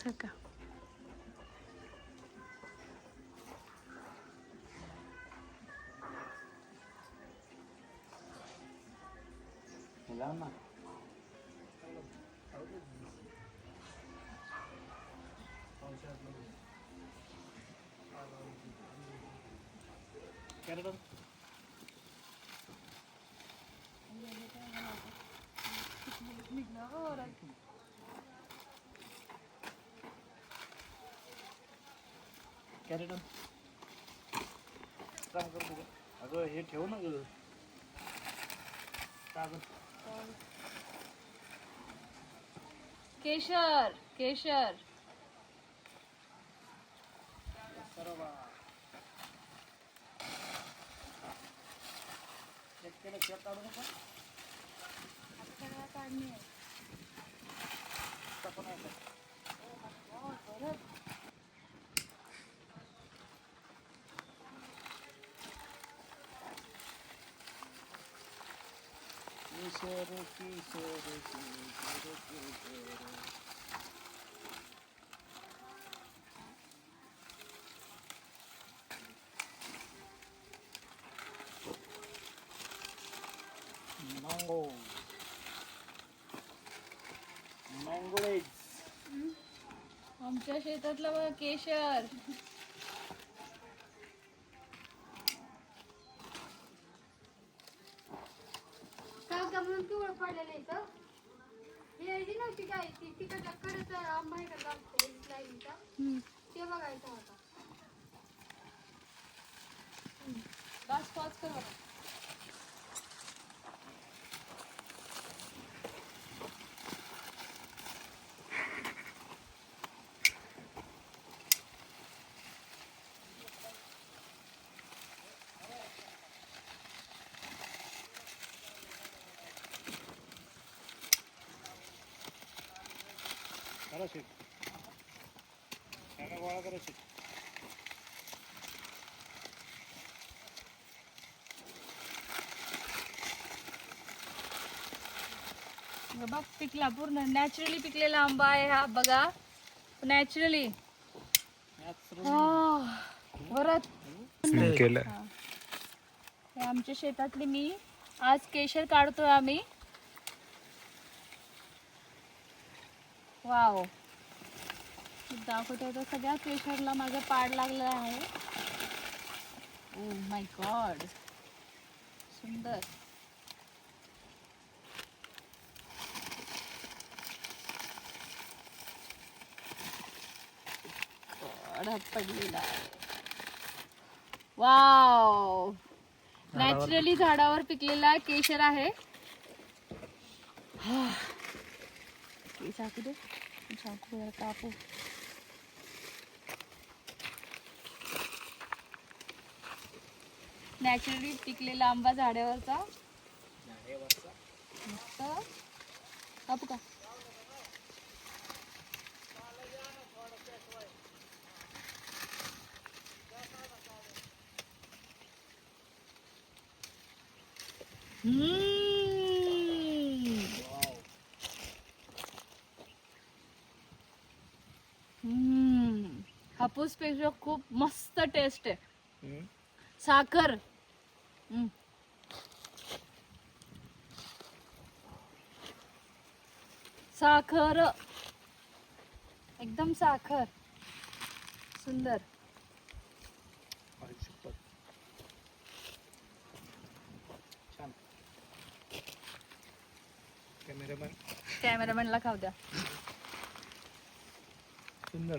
असं का? अगं हे ठेव ना ग. केशर केशर काढू नका. काढणी आहे. किशोर किशोर किशोर किशोर. Mango mangoes. आमच्या शेतातलं बघ केशर. का म्हणून पिवळं पडलेलं इथं हे जी नव्हती काय ती तिकडच्या कडचा आंबा आहे का लागतो लाईनचा ते बघायचा होता. बस पॉज कर बरं. करा शेट. त्याला गोळा करा शेट. बघ पिकला पूर्ण नॅचरली पिकलेला आंबा आहे हा बघा. नॅचरली परत केलं. हे आमच्या शेतातली मी आज केशर काढतोय आम्ही. वाव दाखवतोय तर सगळ्या केशरला माझा पाड लागला आहे. ओ माय गॉड सुंदर. पडलेला आहे. वाव नॅचरली झाडावर पिकलेला केशर आहे. चाकू दे चाकू जरा कापू. नॅचरली पिकलेला आंबा झाडावरचा मस्त. कापू का? हापूस पेक्षा खूप मस्त टेस्ट आहे. साखर साखर एकदम साखर सुंदर. छान. कॅमेरामॅन कॅमेरामॅनला खाऊ द्या. सुंदर.